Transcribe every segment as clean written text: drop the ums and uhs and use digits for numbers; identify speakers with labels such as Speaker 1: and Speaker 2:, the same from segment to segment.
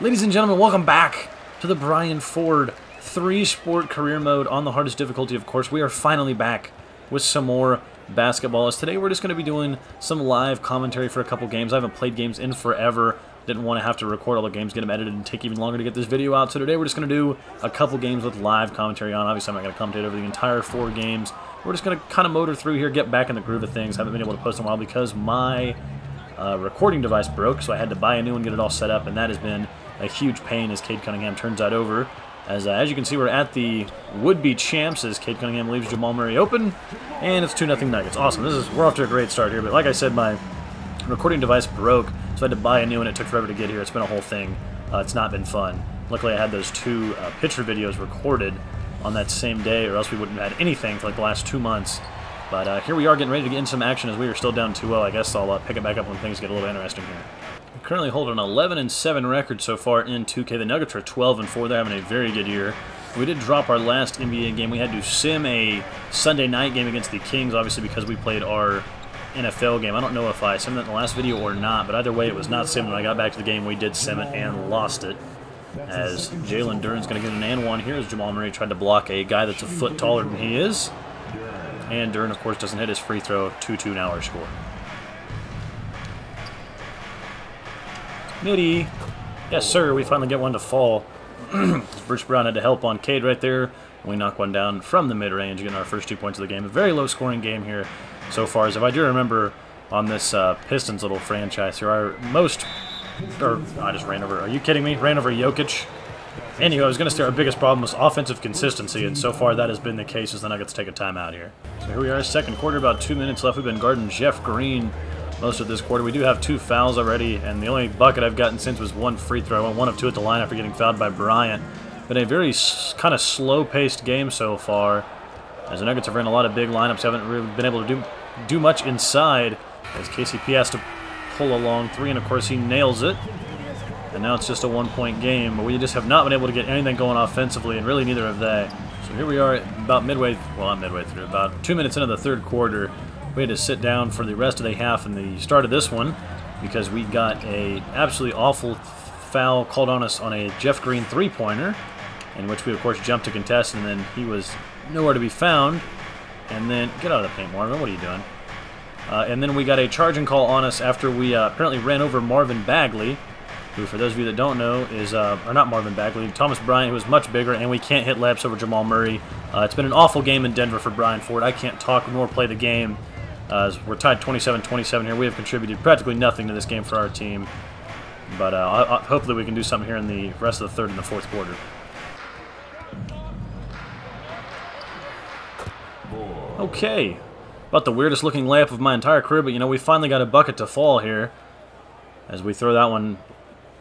Speaker 1: Ladies and gentlemen, welcome back to the Brian Ford 3-sport career mode on the hardest difficulty, of course. We are finally back with some more basketball. As today we're just going to be doing some live commentary for a couple games. I haven't played games in forever. Didn't want to have to record all the games, get them edited, and take even longer to get this video out. So today we're just going to do a couple games with live commentary on. Obviously, I'm not going to commentate over the entire 4 games. We're just going to kind of motor through here, get back in the groove of things. Haven't been able to post in a while because my recording device broke, so I had to buy a new one, get it all set up, and that has been a huge pain as Cade Cunningham turns that over. As you can see, we're at the would-be champs as Cade Cunningham leaves Jamal Murray open, and it's 2-0 Nuggets. Awesome. We're off to a great start here, but like I said, my recording device broke, so I had to buy a new one. It took forever to get here. It's been a whole thing. It's not been fun. Luckily, I had those 2 picture videos recorded on that same day, or else we wouldn't have had anything for like the last 2 months. But here we are getting ready to get in some action as we are still down 2-0. I guess I'll pick it back up when things get a little interesting here. We currently hold an 11-7 record so far in 2K. The Nuggets are 12-4. They're having a very good year. We did drop our last NBA game. We had to sim a Sunday night game against the Kings, obviously because we played our NFL game. I don't know if I simmed it in the last video or not, but either way, it was not simmed. When I got back to the game, we did sim it and lost it. As Jalen Duren's going to get an and one here as Jamal Murray tried to block a guy that's a foot taller than he is. And Duren, of course, doesn't hit his free throw. 2-2 now our score. Mitty. Yes, sir. We finally get one to fall. Bruce Brown had to help on Cade right there. We knock one down from the mid-range, getting our first 2 points of the game. A very low-scoring game here so far. As if I do remember on this Pistons little franchise here, our most... Or, I just ran over... Are you kidding me? Ran over Jokic. Anyway, I was going to say our biggest problem was offensive consistency, and so far that has been the case as the Nuggets take a timeout here. So here we are, second quarter, about 2 minutes left. We've been guarding Jeff Green most of this quarter. We do have 2 fouls already, and the only bucket I've gotten since was 1 free throw. I went 1 of 2 at the line after getting fouled by Bryant. Been a very kind of slow-paced game so far, as the Nuggets have ran a lot of big lineups. Haven't really been able to do much inside, as KCP has to pull a long 3, and of course he nails it. And now it's just a 1-point game, but we just have not been able to get anything going offensively, and really neither have they. So here we are about midway, well, not midway through, about 2 minutes into the third quarter. We had to sit down for the rest of the half and the start of this one because we got a absolutely awful foul called on us on a Jeff Green 3-pointer, in which we, of course, jumped to contest, and then he was nowhere to be found. And then, get out of the paint, Marvin, what are you doing? And then we got a charging call on us after we apparently ran over Marvin Bagley, who, for those of you that don't know, is, or not Marvin Bagley, Thomas Bryant, who is much bigger, and we can't hit layups over Jamal Murray. It's been an awful game in Denver for Brian Ford. I can't talk nor play the game. We're tied 27-27 here. We have contributed practically nothing to this game for our team. But hopefully we can do something here in the rest of the third and the fourth quarter. Okay. About the weirdest looking layup of my entire career, but you know, we finally got a bucket to fall here. As we throw that one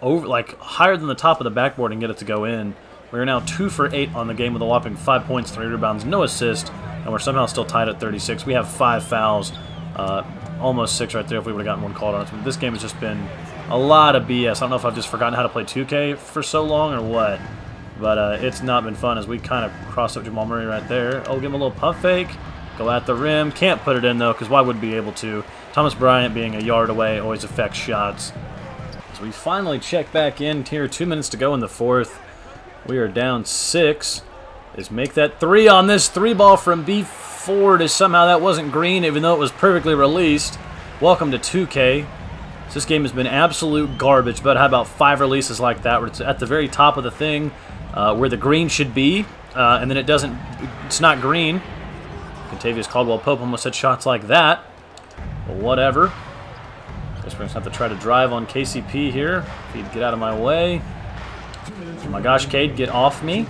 Speaker 1: over, like, higher than the top of the backboard and get it to go in. We are now 2 for 8 on the game with a whopping 5 points, 3 rebounds, no assist, and we're somehow still tied at 36. We have 5 fouls, almost 6 right there if we would have gotten one called on us. But this game has just been a lot of BS. I don't know if I've just forgotten how to play 2K for so long or what, but it's not been fun as we kind of cross up Jamal Murray right there. Oh, give him a little pump fake, go at the rim. Can't put it in, though, because why would we be able to? Thomas Bryant being a yard away always affects shots. As we finally check back in here, 2 minutes to go in the fourth. We are down 6. Is make that 3 on this 3-ball from B. Ford. Is somehow that wasn't green, even though it was perfectly released. Welcome to 2K. This game has been absolute garbage, but how about 5 releases like that, where it's at the very top of the thing, where the green should be, and then it's not green. Contavious Caldwell-Pope almost had shots like that. Well, whatever. Guess we're going to have to try to drive on KCP here. If he'd get out of my way. Oh my gosh, Cade, get off me.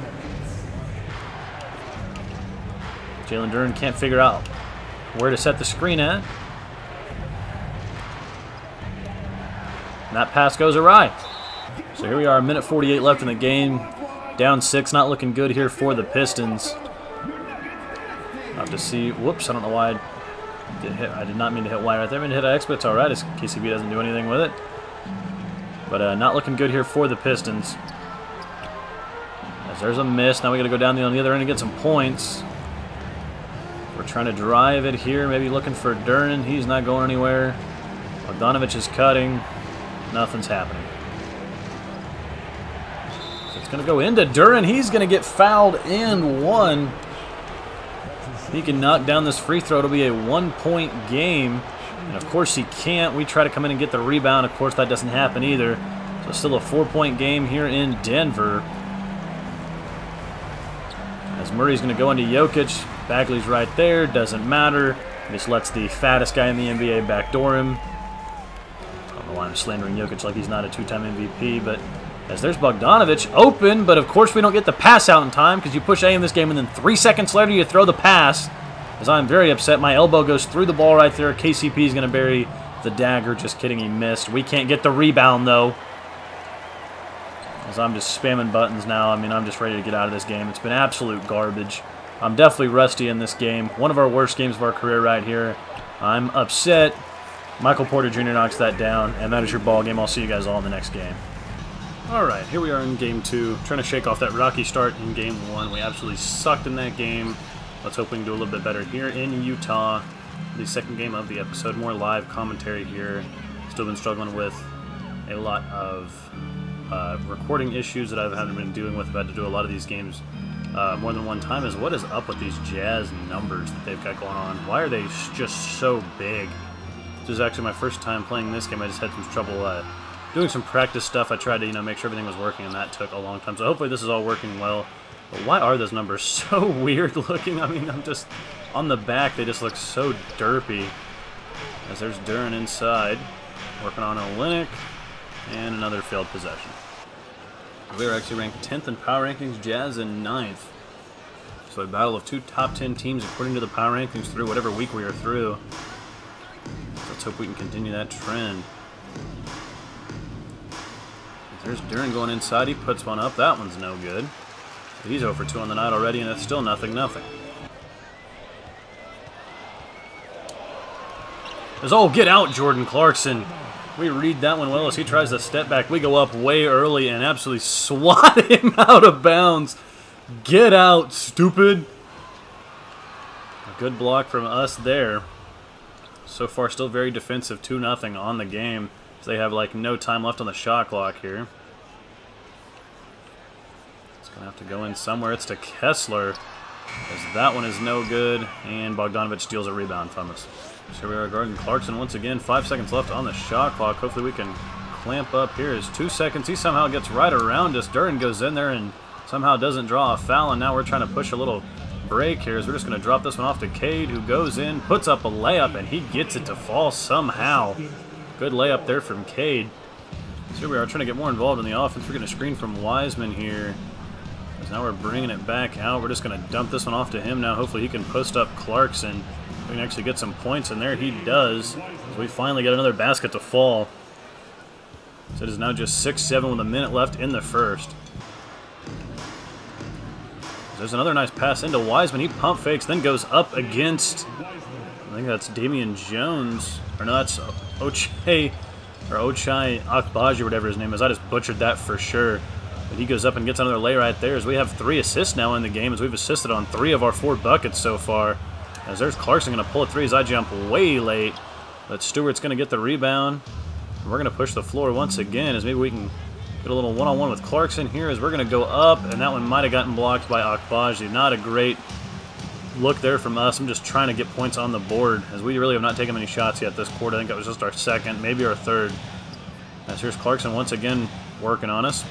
Speaker 1: Jalen Duren can't figure out where to set the screen at. And that pass goes awry. So here we are, a minute 48 left in the game. Down 6, not looking good here for the Pistons. I'll have to see. Whoops, I don't know why I did not mean to hit Y right there. I mean to hit X, but it's alright as KCP doesn't do anything with it. But not looking good here for the Pistons. As there's a miss. Now we got to go down on the other end and get some points. We're trying to drive it here. Maybe looking for Duren. He's not going anywhere. Bogdanovich is cutting. Nothing's happening. going to go into Duran. He's going to get fouled and one. He can knock down this free throw. It'll be a 1-point game. And of course he can't. We try to come in and get the rebound. Of course that doesn't happen either. So still a 4-point game here in Denver. As Murray's going to go into Jokic. Bagley's right there. Doesn't matter. Just lets the fattest guy in the NBA backdoor him. I don't know why I'm slandering Jokic like he's not a 2-time MVP, but as there's Bogdanovic open, but of course we don't get the pass out in time because you push A in this game and then 3 seconds later you throw the pass. As I'm very upset, my elbow goes through the ball right there. KCP is going to bury the dagger. Just kidding, he missed. We can't get the rebound though. As I'm just spamming buttons now. I mean, I'm just ready to get out of this game. It's been absolute garbage. I'm definitely rusty in this game. One of our worst games of our career right here. I'm upset. Michael Porter Jr. knocks that down, and that is your ball game. I'll see you guys all in the next game. Alright, here we are in Game 2, trying to shake off that rocky start in Game 1. We absolutely sucked in that game. Let's hope we can do a little bit better here in Utah. The second game of the episode, more live commentary here. Still been struggling with a lot of recording issues that I haven't been dealing with. I've had to do a lot of these games more than one time. Is what is up with these Jazz numbers that they've got going on? Why are they just so big? This is actually my first time playing this game. I just had some trouble doing some practice stuff. I tried to, make sure everything was working, and that took a long time. So hopefully this is all working well. But why are those numbers so weird looking? I mean, I'm just on the back. They just look so derpy. As there's Duran inside, working on Olynyk, and another failed possession. We're actually ranked 10th in power rankings, Jazz in 9th. So a battle of two top 10 teams according to the power rankings through whatever week we are through. Let's hope we can continue that trend. There's Duran going inside. He puts one up. That one's no good. He's 0 for 2 on the night already, and it's still nothing. Oh, get out, Jordan Clarkson. We read that one well as he tries to step back. We go up way early and absolutely swat him out of bounds. Get out, stupid. A good block from us there. So far, still very defensive, 2-0 on the game. So they have like no time left on the shot clock here. It's going to have to go in somewhere. It's to Kessler. As that one is no good. And Bogdanovic steals a rebound from us. So here we are guarding Clarkson once again. 5 seconds left on the shot clock. Hopefully we can clamp up here. Is 2 seconds. He somehow gets right around us. Duran goes in there and somehow doesn't draw a foul. And now we're trying to push a little break here. As we're just going to drop this one off to Cade, who goes in, puts up a layup, and he gets it to fall somehow. Good layup there from Cade. So here we are trying to get more involved in the offense. We're going to screen from Wiseman here. As now we're bringing it back out. We're just going to dump this one off to him now. Hopefully he can post up Clarkson. We can actually get some points in there. He does. So we finally get another basket to fall. So it is now just 6-7 with a minute left in the first. There's another nice pass into Wiseman. He pump fakes, then goes up against, I think that's Damian Jones. Or no, that's Ochai Akbaji, or whatever his name is. I just butchered that for sure. But he goes up and gets another lay right there. As we have 3 assists now in the game, as we've assisted on 3 of our 4 buckets so far. As there's Clarkson going to pull a 3 as I jump way late. But Stewart's going to get the rebound. And we're going to push the floor once again, as maybe we can get a little one-on-one with Clarkson here, as we're going to go up. And that one might have gotten blocked by Akbaji. Not a great look there from us. I'm just trying to get points on the board, as we really have not taken many shots yet this quarter. I think that was just our second, maybe our third. As here's Clarkson once again working on us.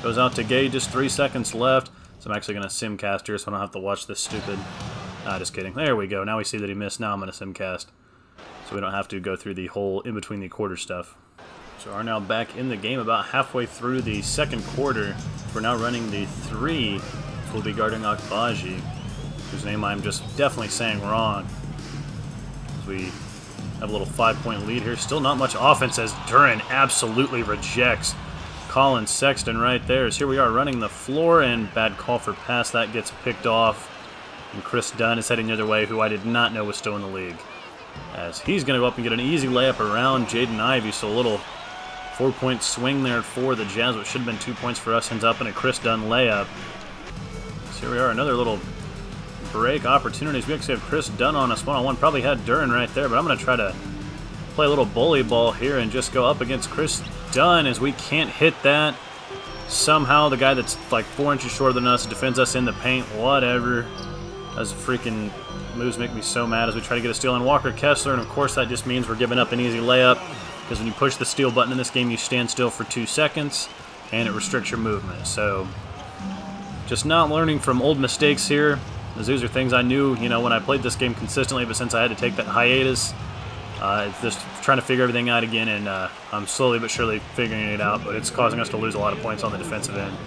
Speaker 1: Goes out to Gay, just 3 seconds left. So I'm actually going to simcast here so I don't have to watch this stupid... just kidding. There we go. Now we see that he missed. Now I'm going to simcast. So we don't have to go through the whole in-between the quarter stuff. So we're now back in the game about halfway through the second quarter. We're now running the 3. We'll be guarding Akbaji, whose name I'm just definitely saying wrong. As we have a little 5-point lead here. Still not much offense, as Duran absolutely rejects Colin Sexton right there. As here we are running the floor, and bad call for pass. That gets picked off. And Chris Dunn is heading the other way, who I did not know was still in the league. As he's going to go up and get an easy layup around Jaden Ivey. So a little 4-point swing there for the Jazz, which should have been 2 points for us. Ends up in a Chris Dunn layup. So here we are, another little break opportunities. We actually have Chris Dunn on us one-on-one. Probably had Duran right there, but I'm going to try to play a little bully ball here and just go up against Chris Dunn, as we can't hit that. Somehow the guy that's like 4 inches shorter than us defends us in the paint. Whatever. Those freaking moves make me so mad as we try to get a steal on Walker Kessler, and of course that just means we're giving up an easy layup, because when you push the steal button in this game, you stand still for 2 seconds, and it restricts your movement. So, just not learning from old mistakes here, as these are things I knew, you know, when I played this game consistently, but since I had to take that hiatus, just trying to figure everything out again, and I'm slowly but surely figuring it out, but it's causing us to lose a lot of points on the defensive end.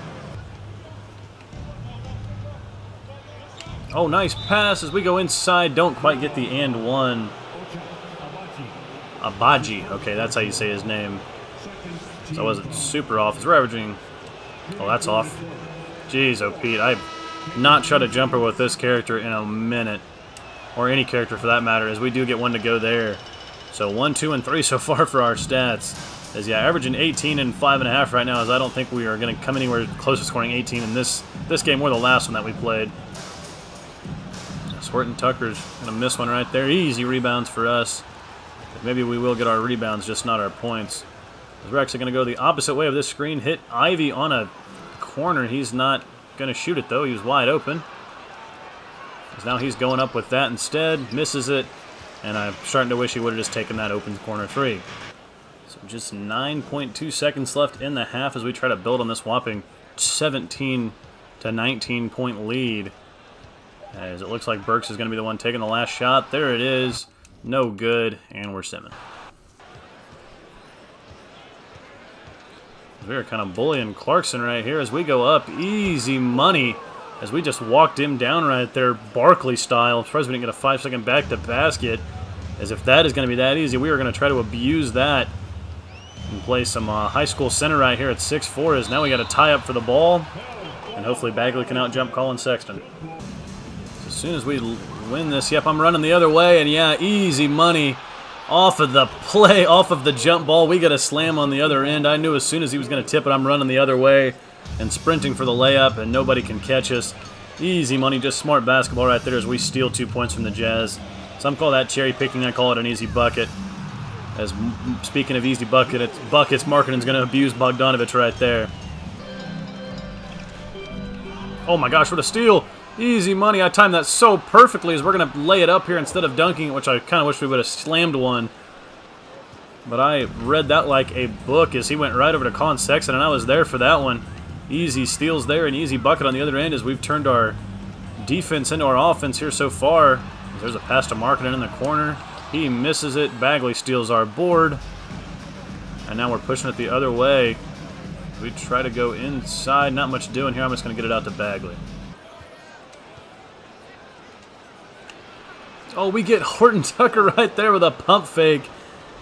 Speaker 1: Oh, nice pass as we go inside. Don't quite get the and one. Abaji. Okay, that's how you say his name. So I wasn't super off. He's averaging... Oh, that's off. Jeez, oh, Pete. I've not shot a jumper with this character in a minute. Or any character for that matter, as we do get one to go there. So 1, 2, and 3 so far for our stats. As, yeah, averaging 18 and 5.5 right now, as I don't think we are going to come anywhere close to scoring 18 in this game or the last one that we played. Horton Tucker's going to miss one right there. Easy rebounds for us. Maybe we will get our rebounds, just not our points. We're actually going to go the opposite way of this screen. Hit Ivy on a corner. He's not going to shoot it, though. He was wide open. Now he's going up with that instead. Misses it. And I'm starting to wish he would have just taken that open corner 3. So just 9.2 seconds left in the half as we try to build on this whopping 17 to 19 point lead. As it looks like Burks is going to be the one taking the last shot. There it is. No good, and we're simming. We're kind of bullying Clarkson right here as we go up. Easy money as we just walked him down right there, Barkley style. I'm surprised we didn't get a 5-second back to basket. As if that is going to be that easy, we are going to try to abuse that and play some high school center right here at 6'4", as now we got to tie up for the ball. And hopefully Bagley can out-jump Colin Sexton. As soon as we win this, yep, I'm running the other way, and yeah, easy money off of the play, off of the jump ball. We got a slam on the other end. I knew as soon as he was going to tip it, I'm running the other way and sprinting for the layup, and nobody can catch us. Easy money, just smart basketball right there as we steal 2 points from the Jazz. Some call that cherry picking, I call it an easy bucket. As speaking of easy buckets, marketing's going to abuse Bogdanovich right there. Oh my gosh, what a steal! Easy money. I timed that so perfectly as we're going to lay it up here instead of dunking it, which I kind of wish we would have slammed one. But I read that like a book as he went right over to Colin Sexton, and I was there for that one. Easy steals there, and easy bucket on the other end as we've turned our defense into our offense here so far. There's a pass to Markkanen in the corner. He misses it. Bagley steals our board. And now we're pushing it the other way. We try to go inside. Not much doing here. I'm just going to get it out to Bagley. Oh, we get Horton Tucker right there with a pump fake.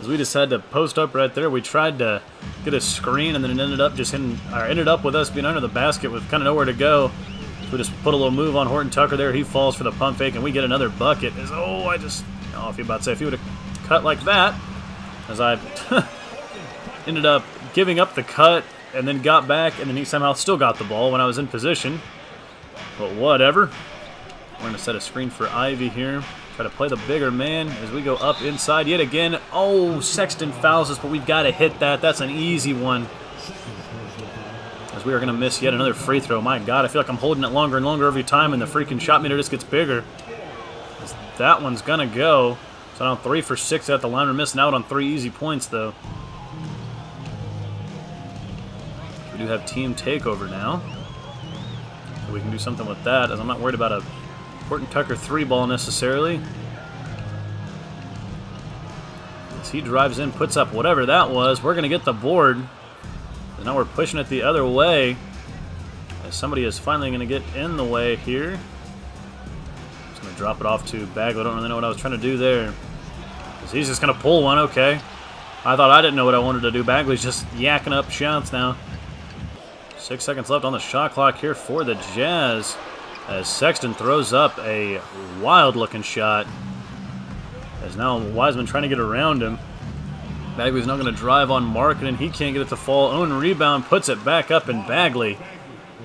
Speaker 1: As we just had to post up right there. We tried to get a screen, and then it ended up with us being under the basket with kind of nowhere to go. So we just put a little move on Horton Tucker there. He falls for the pump fake, and we get another bucket. If you about to say, if he would have cut like that, as I ended up giving up the cut and then got back, and then he somehow still got the ball when I was in position. But whatever. We're going to set a screen for Ivy here. Try to play the bigger man as we go up inside yet again. Oh, Sexton fouls us, but we've got to hit that. That's an easy one. As we are going to miss yet another free throw. My God, I feel like I'm holding it longer and longer every time, and the freaking shot meter just gets bigger. As that one's going to go. So now 3 for 6 at the line. We're missing out on 3 easy points, though. We do have team takeover now. So we can do something with that, as I'm not worried about a Horton Tucker 3-ball necessarily. As he drives in, puts up whatever that was, we're going to get the board. And now we're pushing it the other way. As somebody is finally going to get in the way here. Just going to drop it off to Bagley. I don't really know what I was trying to do there. As he's just going to pull one, okay. I thought I didn't know what I wanted to do. Bagley's just yakking up shots now. 6 seconds left on the shot clock here for the Jazz. As Sexton throws up a wild-looking shot. As now Wiseman trying to get around him. Bagley's now going to drive on Markkanen. He can't get it to fall. Own rebound, puts it back up, and Bagley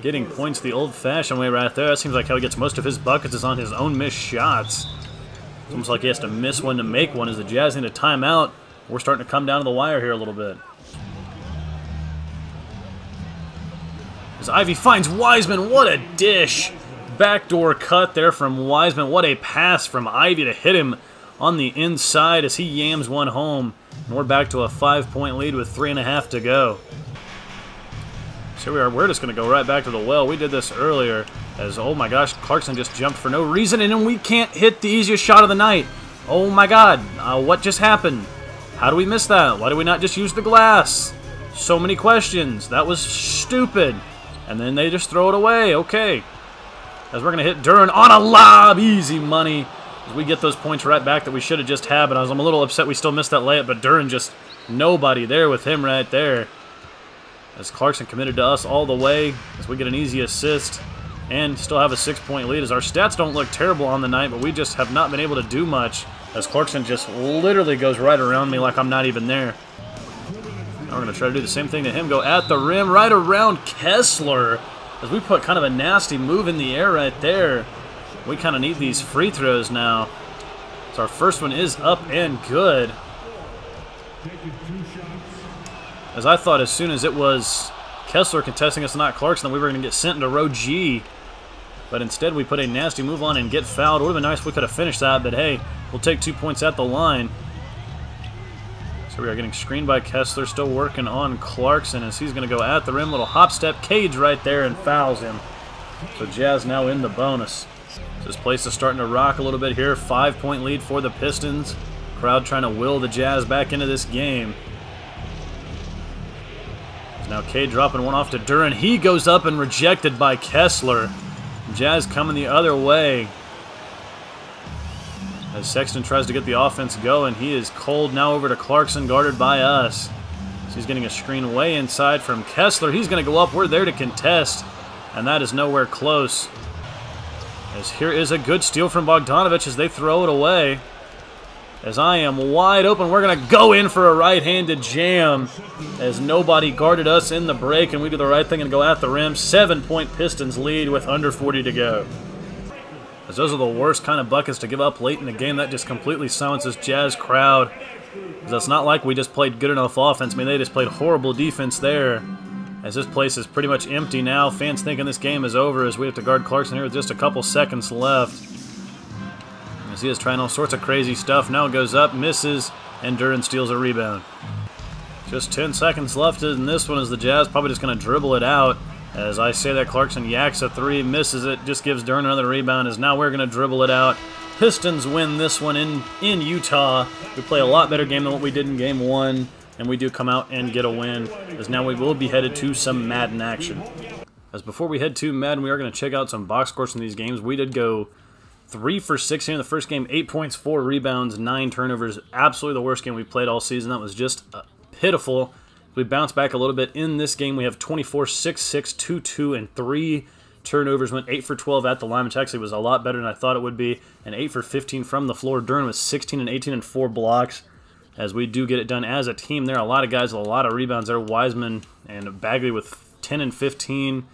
Speaker 1: getting points the old-fashioned way right there. That seems like how he gets most of his buckets is on his own missed shots. It's almost like he has to miss one to make one as the Jazz need a timeout. We're starting to come down to the wire here a little bit. As Ivy finds Wiseman. What a dish. Backdoor cut there from Wiseman. What a pass from Ivy to hit him on the inside as he yams one home. And we're back to a 5-point lead with 3.5 to go. So we are. We're just going to go right back to the well. We did this earlier as, oh my gosh, Clarkson just jumped for no reason, and then we can't hit the easiest shot of the night. Oh my god, what just happened? How do we miss that? Why do we not just use the glass? So many questions. That was stupid. And then they just throw it away. Okay. As we're going to hit Duran on a lob. Easy money. As we get those points right back that we should have just had, but I'm a little upset we still missed that layup, but Duran just nobody there with him right there. As Clarkson committed to us all the way, as we get an easy assist and still have a 6-point lead, as our stats don't look terrible on the night, but we just have not been able to do much, as Clarkson just literally goes right around me like I'm not even there. Now we're going to try to do the same thing to him, go at the rim, right around Kessler, as we put kind of a nasty move in the air right there. We kind of need these free throws now. So our first one is up and good. As I thought as soon as it was Kessler contesting us, not Clarkson, we were going to get sent into row G. But instead we put a nasty move on and get fouled. It would have been nice if we could have finished that, but hey, we'll take 2 points at the line. So we are getting screened by Kessler, still working on Clarkson as he's going to go at the rim. Little hop step, Cage right there and fouls him. So Jazz now in the bonus. So this place is starting to rock a little bit here. 5-point lead for the Pistons. Crowd trying to will the Jazz back into this game. Now Cade dropping one off to Duran. He goes up and rejected by Kessler. Jazz coming the other way. As Sexton tries to get the offense going, he is cold now over to Clarkson, guarded by us. So he's getting a screen way inside from Kessler. He's going to go up. We're there to contest, and that is nowhere close. As here is a good steal from Bogdanovich as they throw it away. As I am wide open, we're going to go in for a right-handed jam as nobody guarded us in the break, and we do the right thing and go at the rim. 7-point Pistons lead with under 40 to go. As those are the worst kind of buckets to give up late in the game. That just completely silences Jazz crowd. It's not like we just played good enough offense. I mean, they just played horrible defense there. As this place is pretty much empty now. Fans thinking this game is over as we have to guard Clarkson here with just a couple seconds left. As he is trying all sorts of crazy stuff. Now goes up, misses, and Duran steals a rebound. Just 10 seconds left in this one as the Jazz probably just going to dribble it out. As I say that, Clarkson yaks a three, misses it, just gives Duran another rebound, as now we're going to dribble it out. Pistons win this one in Utah. We play a lot better game than what we did in Game 1, and we do come out and get a win, as now we will be headed to some Madden action. As before we head to Madden, we are going to check out some box scores from these games. We did go 3 for 6 here in the first game, 8 points, 4 rebounds, 9 turnovers. Absolutely the worst game we played all season. That was just pitiful. We bounced back a little bit in this game. We have 24, 6, 6, 2, 2, and 3 turnovers. Went 8 for 12 at the line, which actually was a lot better than I thought it would be. And 8 for 15 from the floor. Duran was 16 and 18 and 4 blocks. As we do get it done as a team there. A lot of guys with a lot of rebounds there. Wiseman and Bagley with 10 and 15.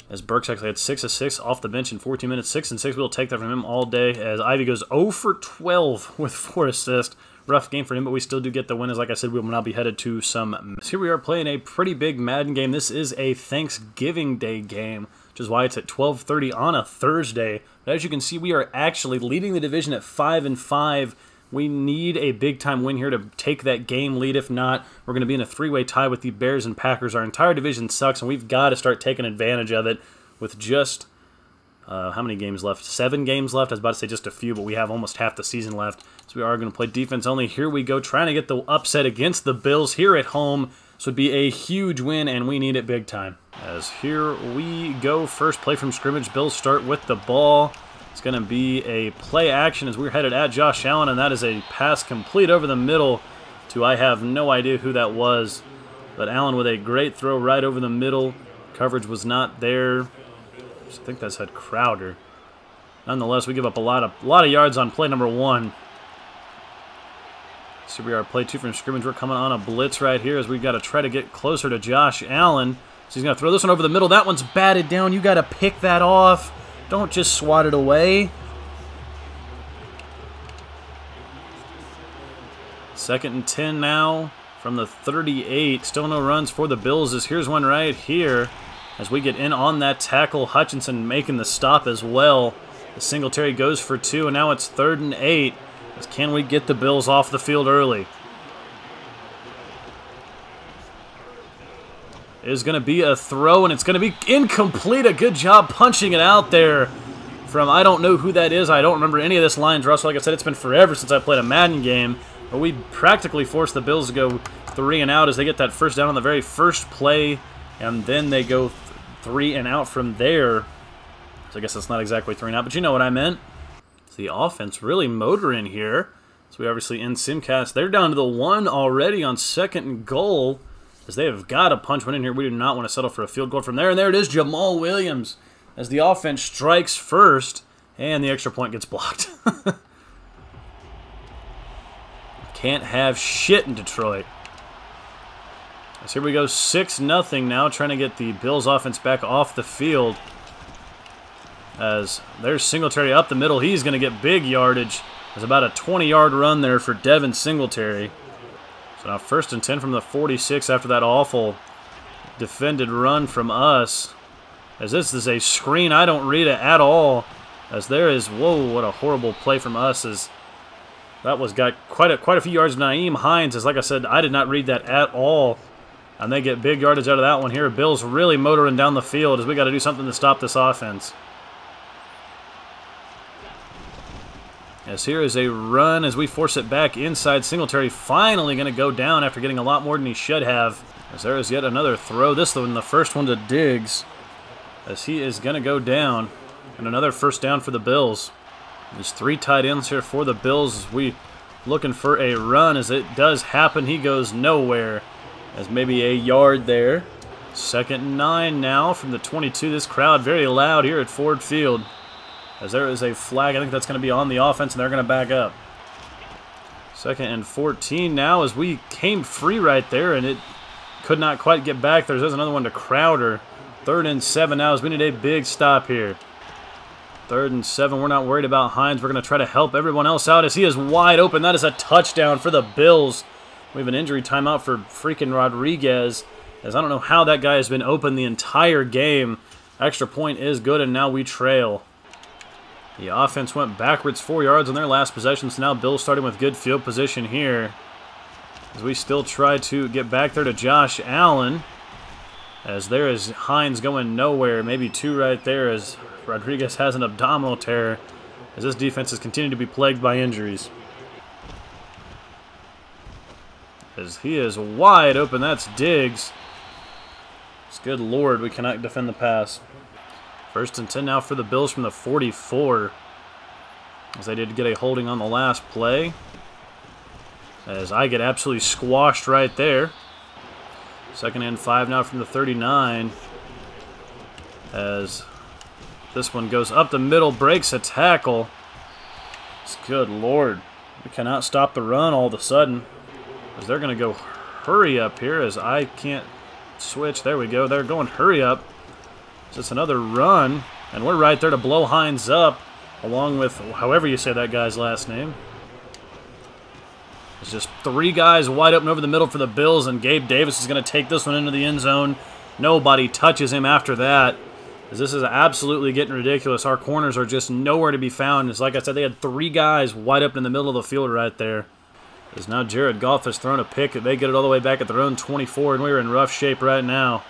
Speaker 1: As Burks actually had 6 of 6 off the bench in 14 minutes. 6 and 6. We'll take that from him all day. As Ivy goes 0 for 12 with 4 assists. Rough game for him, but we still do get the win. As like I said, we will now be headed to some. So here we are playing a pretty big Madden game. This is a Thanksgiving Day game, which is why it's at 12:30 on a Thursday. But as you can see, we are actually leading the division at 5-5. We need a big-time win here to take that game lead. If not, we're going to be in a 3-way tie with the Bears and Packers. Our entire division sucks, and we've got to start taking advantage of it with just how many games left? 7 games left. I was about to say just a few, but we have almost half the season left. So we are going to play defense only. Here we go, trying to get the upset against the Bills here at home. This would be a huge win, and we need it big time. As here we go, first play from scrimmage. Bills start with the ball. It's going to be a play action as we're headed at Josh Allen, and that is a pass complete over the middle to I have no idea who that was. But Allen with a great throw right over the middle. Coverage was not there. I think that's had Crowder. Nonetheless, we give up a lot of yards on play number 1. So we are play 2 from scrimmage. We're coming on a blitz right here as we've got to try to get closer to Josh Allen. So he's going to throw this one over the middle. That one's batted down. You got to pick that off. Don't just swat it away. 2nd and 10 now from the 38. Still no runs for the Bills. Here's one right here. As we get in on that tackle, Hutchinson making the stop as well. The Singletary goes for 2, and now it's 3rd and 8. Can we get the Bills off the field early? It is going to be a throw, and it's going to be incomplete. A good job punching it out there from, I don't know who that is. I don't remember any of this lines, Russell. Like I said, it's been forever since I played a Madden game. But we practically forced the Bills to go 3 and out as they get that first down on the very first play. And then they go 3 and out from there. So I guess that's not exactly 3 and out, but you know what I meant. So the offense really motoring here. So we obviously end Simcast. They're down to the 1 already on 2nd and goal. As they have got to punch one in here. We do not want to settle for a field goal from there. And there it is, Jamal Williams. As the offense strikes first. And the extra point gets blocked. Can't have shit in Detroit. As here we go, 6-0 now. Trying to get the Bills offense back off the field. As there's Singletary up the middle. He's going to get big yardage. There's about a 20-yard run there for Devin Singletary. So now 1st and 10 from the 46 after that awful defended run from us. As this is a screen, I don't read it at all. As there is, whoa, what a horrible play from us. As that was got quite a few yards. Nyheim Hines, as like I said, I did not read that at all. And they get big yardage out of that one here. Bills really motoring down the field as we got to do something to stop this offense. As here is a run as we force it back inside. Singletary finally going to go down after getting a lot more than he should have. As there is yet another throw. This one, the first one to Diggs. As he is going to go down. And another first down for the Bills. There's 3 tight ends here for the Bills. As we looking for a run. As it does happen, he goes nowhere. As maybe a yard there. 2nd and 9 now from the 22. This crowd very loud here at Ford Field. As there is a flag, I think that's going to be on the offense, and they're going to back up. 2nd and 14 now as we came free right there, and it could not quite get back. There's another one to Crowder. 3rd and 7 now as we need a big stop here. 3rd and 7, we're not worried about Hines. We're going to try to help everyone else out as he is wide open. That is a touchdown for the Bills. We have an injury timeout for freaking Rodriguez, as I don't know how that guy has been open the entire game. Extra point is good, and now we trail. The offense went backwards 4 yards on their last possession, so now Bills starting with good field position here. As we still try to get back there to Josh Allen. As there is Hines going nowhere. Maybe 2 right there as Rodriguez has an abdominal tear. As this defense has continued to be plagued by injuries. As he is wide open, that's Diggs. Good Lord, we cannot defend the pass. 1st and 10 now for the Bills from the 44. As they did get a holding on the last play. As I get absolutely squashed right there. 2nd and 5 now from the 39. As this one goes up the middle, breaks a tackle. Good Lord. We cannot stop the run all of a sudden. As they're going to go hurry up here as I can't switch. There we go. They're going hurry up. Just another run, and we're right there to blow Hines up, along with however you say that guy's last name. It's just 3 guys wide open over the middle for the Bills, and Gabe Davis is going to take this one into the end zone. Nobody touches him after that, as this is absolutely getting ridiculous. Our corners are just nowhere to be found. It's like I said, they had 3 guys wide open in the middle of the field right there. As now Jared Goff has thrown a pick. They get it all the way back at their own 24, and we're in rough shape right now.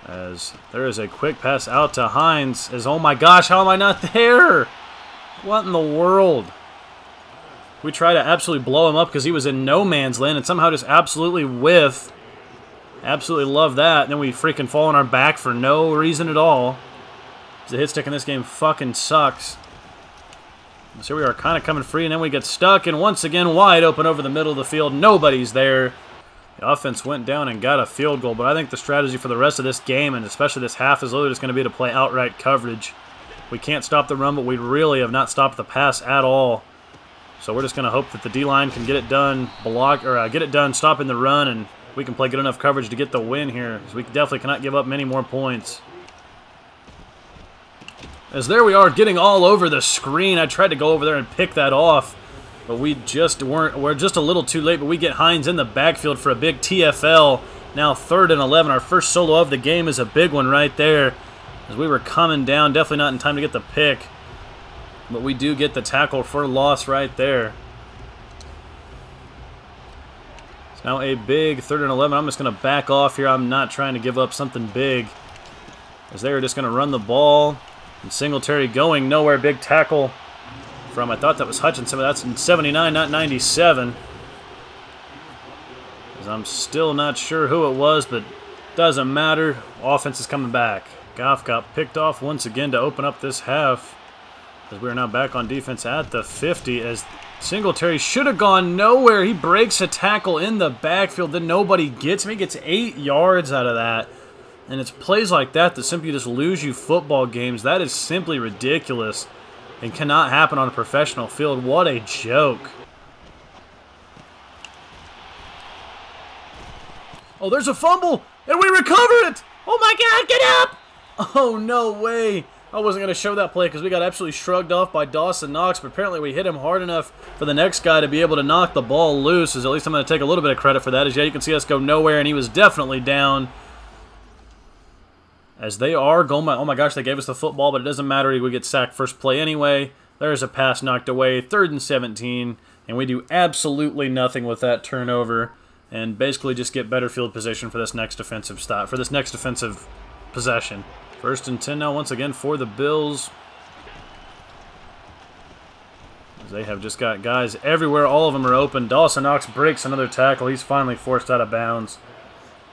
Speaker 1: As there is a quick pass out to Hines. As, oh my gosh, how am I not there? What in the world? We try to absolutely blow him up because he was in no man's land and somehow just absolutely whiff. Absolutely love that. And then we freaking fall on our back for no reason at all. The hit stick in this game fucking sucks. So we are kind of coming free, and then we get stuck, and once again wide open over the middle of the field. Nobody's there. The offense went down and got a field goal, but I think the strategy for the rest of this game, and especially this half, is literally just going to be to play outright coverage. We can't stop the run, but we really have not stopped the pass at all. So we're just going to hope that the D-line can get it done, stopping the run, and we can play good enough coverage to get the win here, because we definitely cannot give up many more points. As there we are, getting all over the screen. I tried to go over there and pick that off, but we just we're just a little too late. But we get Hines in the backfield for a big TFL. Now 3rd and 11. Our first solo of the game is a big one right there. As we were coming down, definitely not in time to get the pick. But we do get the tackle for loss right there. It's now a big 3rd and 11. I'm just going to back off here. I'm not trying to give up something big. As they are just going to run the ball. And Singletary going nowhere. Big tackle from, I thought that was Hutchinson, but that's in 79, not 97. As I'm still not sure who it was, but doesn't matter. Offense is coming back. Goff got picked off once again to open up this half. As we are now back on defense at the 50, as Singletary should have gone nowhere. He breaks a tackle in the backfield, then nobody gets him. He gets 8 yards out of that. And it's plays like that that simply just lose you football games. That is simply ridiculous and cannot happen on a professional field. What a joke. Oh, there's a fumble, and we recover it! Oh my God, get up! Oh, no way. I wasn't going to show that play because we got absolutely shrugged off by Dawson Knox, but apparently we hit him hard enough for the next guy to be able to knock the ball loose. As at least I'm going to take a little bit of credit for that. As yeah, you can see us go nowhere, and he was definitely down. As they are going, oh my gosh, they gave us the football, but it doesn't matter. We get sacked first play anyway. There's a pass knocked away, 3rd and 17, and we do absolutely nothing with that turnover, and basically just get better field position for this next defensive stop, for this next defensive possession. 1st and 10 now once again for the Bills. As they have just got guys everywhere. All of them are open. Dawson Knox breaks another tackle. He's finally forced out of bounds.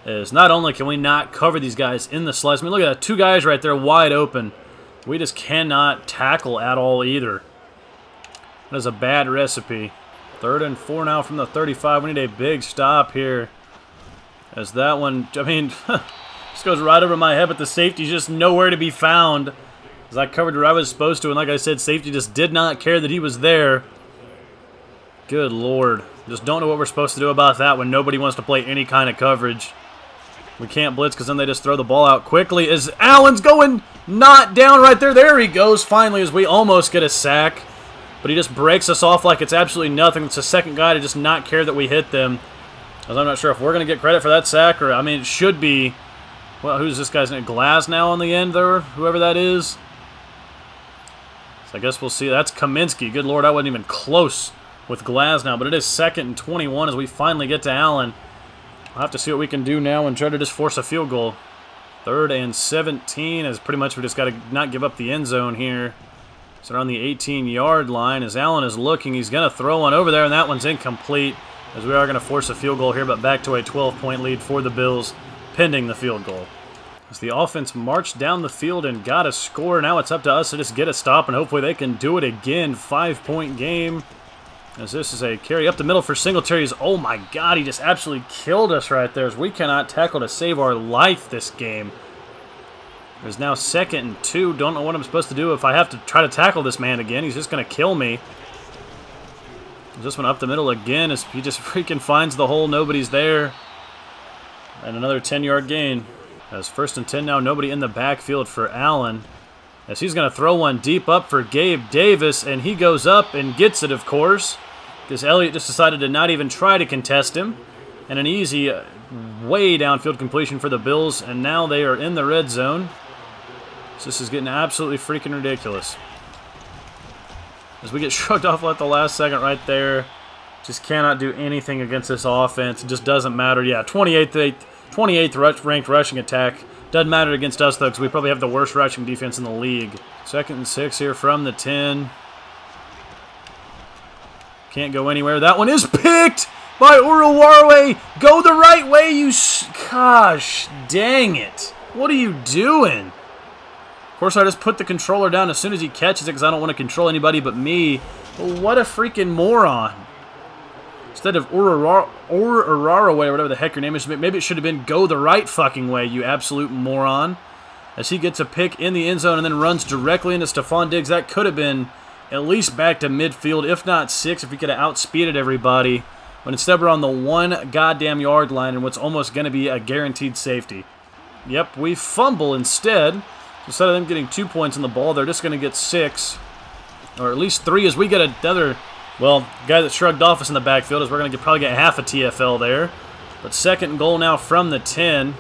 Speaker 1: As not only can we not cover these guys in the slice. I mean, look at that. 2 guys right there wide open. We just cannot tackle at all either. That is a bad recipe. 3rd and 4 now from the 35. We need a big stop here. As that one, I mean... This goes right over my head, but the safety's just nowhere to be found. As I covered where I was supposed to, and like I said, safety just did not care that he was there. Good Lord. Just don't know what we're supposed to do about that when nobody wants to play any kind of coverage. We can't blitz because then they just throw the ball out quickly. As Allen's going not down right there. There he goes finally as we almost get a sack. But he just breaks us off like it's absolutely nothing. It's the second guy to just not care that we hit them. As I'm not sure if we're going to get credit for that sack or, I mean, it should be. Well, who's this guy's name? Glass now on the end there, whoever that is. So I guess we'll see. That's Kaminsky. Good Lord, I wasn't even close with Glass now, but it is 2nd and 21 as we finally get to Allen. We'll have to see what we can do now and try to just force a field goal. 3rd and 17 as pretty much we just got to not give up the end zone here. So they're on the 18-yard line as Allen is looking. He's going to throw one over there, and that one's incomplete as we are going to force a field goal here, but back to a 12-point lead for the Bills, pending the field goal. As the offense marched down the field and got a score, now it's up to us to just get a stop, and hopefully they can do it again. 5-point game. As this is a carry up the middle for Singletary's. Oh my God, he just absolutely killed us right there as we cannot tackle to save our life this game. There's now 2nd and 2. Don't know what I'm supposed to do if I have to try to tackle this man again. He's just going to kill me. This one up the middle again as he just freaking finds the hole. Nobody's there. And another 10-yard gain. As 1st and 10 now, nobody in the backfield for Allen. As he's going to throw one deep up for Gabe Davis, and he goes up and gets it, of course. Because Elliott just decided to not even try to contest him. And an easy, way downfield completion for the Bills, and now they are in the red zone. So this is getting absolutely freaking ridiculous. As we get shrugged off at the last second right there. Just cannot do anything against this offense. It just doesn't matter. Yeah, 28th ranked rushing attack. Doesn't matter against us, though, because we probably have the worst rushing defense in the league. 2nd and 6 here from the 10. Can't go anywhere. That one is picked by Uruwarwe. Go the right way, you... Gosh, dang it. What are you doing? Of course, I just put the controller down as soon as he catches it because I don't want to control anybody but me. But what a freaking moron. Instead of Uraraway, or whatever the heck your name is, maybe it should have been go the right fucking way, you absolute moron. As he gets a pick in the end zone and then runs directly into Stephon Diggs. That could have been at least back to midfield, if not 6, if he could have outspeeded everybody. But instead we're on the 1 goddamn yard line and what's almost going to be a guaranteed safety. Yep, we fumble instead. Instead of them getting 2 points on the ball, they're just going to get 6. Or at least 3 as we get another... Well, guy that shrugged off us in the backfield is we're going to probably get half a TFL there. But 2nd and goal now from the 10.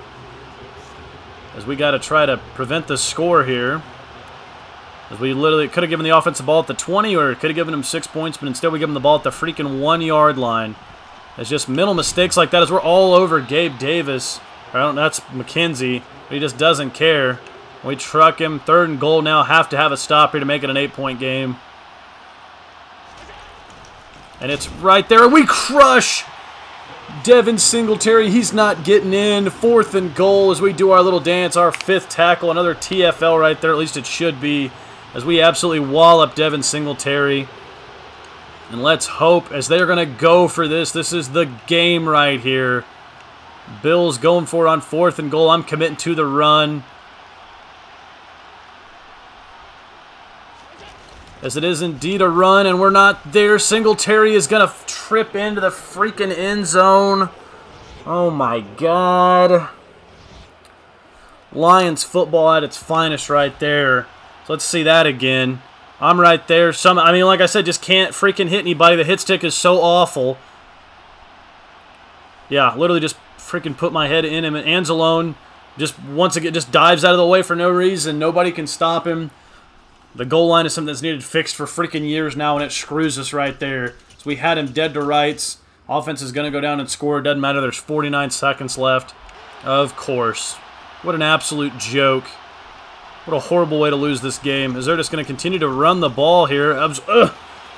Speaker 1: As we got to try to prevent the score here. As we literally could have given the offense the ball at the 20 or could have given them 6 points, but instead we give them the ball at the freaking 1-yard line. It's just mental mistakes like that as we're all over Gabe Davis. That's McKenzie. He just doesn't care. We truck him. 3rd and goal now. Have to have a stop here to make it an 8-point game. And it's right there. We crush Devin Singletary. He's not getting in. 4th and goal as we do our little dance. Our 5th tackle. Another TFL right there. At least it should be. As we absolutely wallop Devin Singletary. And let's hope as they're going to go for this. This is the game right here. Bills going for it on 4th and goal. I'm committing to the run. As it is indeed a run, and we're not there. Singletary is going to trip into the freaking end zone. Oh, my God. Lions football at its finest right there. So let's see that again. I'm right there. I mean, like I said, just can't freaking hit anybody. The hit stick is so awful. Yeah, literally just freaking put my head in him. And Anzalone just once again just dives out of the way for no reason. Nobody can stop him. The goal line is something that's needed fixed for freaking years now, and it screws us right there. So we had him dead to rights. Offense is going to go down and score. It doesn't matter. There's 49 seconds left. Of course. What an absolute joke. What a horrible way to lose this game. Is they're just going to continue to run the ball here.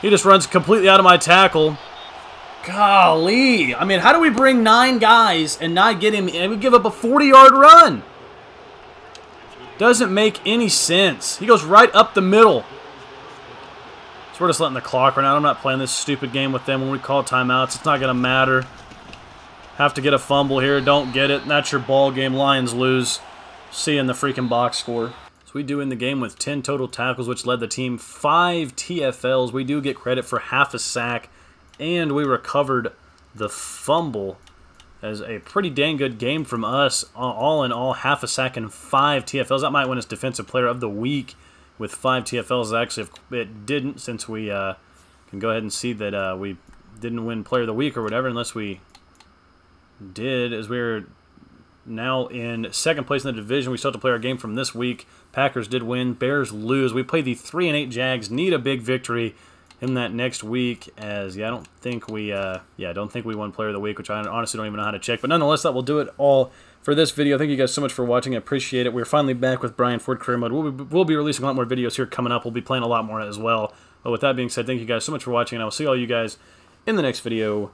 Speaker 1: He just runs completely out of my tackle. Golly. I mean, how do we bring 9 guys and not get him? And we give up a 40-yard run. Doesn't make any sense. He goes right up the middle. So we're just letting the clock run out. I'm not playing this stupid game with them when we call timeouts. It's not going to matter. Have to get a fumble here. Don't get it. That's your ball game. Lions lose. See you in the freaking box score. So we do in the game with 10 total tackles, which led the team 5 TFLs. We do get credit for half a sack, and we recovered the fumble as a pretty dang good game from us. All in all, half a sack and 5 TFLs. That might win us Defensive Player of the Week with 5 TFLs. Actually, if it didn't, since we can go ahead and see that we didn't win Player of the Week or whatever, unless we did, as we're now in 2nd place in the division. We still have to play our game from this week. Packers did win. Bears lose. We play the 3-8 Jags. Need a big victory in that next week. As I don't think we won Player of the Week, which I honestly don't even know how to check. But nonetheless, that will do it all for this video. Thank you guys so much for watching. I appreciate it. We're finally back with Brian Ford Career Mode. We'll be releasing a lot more videos here coming up. We'll be playing a lot more as well. But with that being said, thank you guys so much for watching, and I will see all you guys in the next video.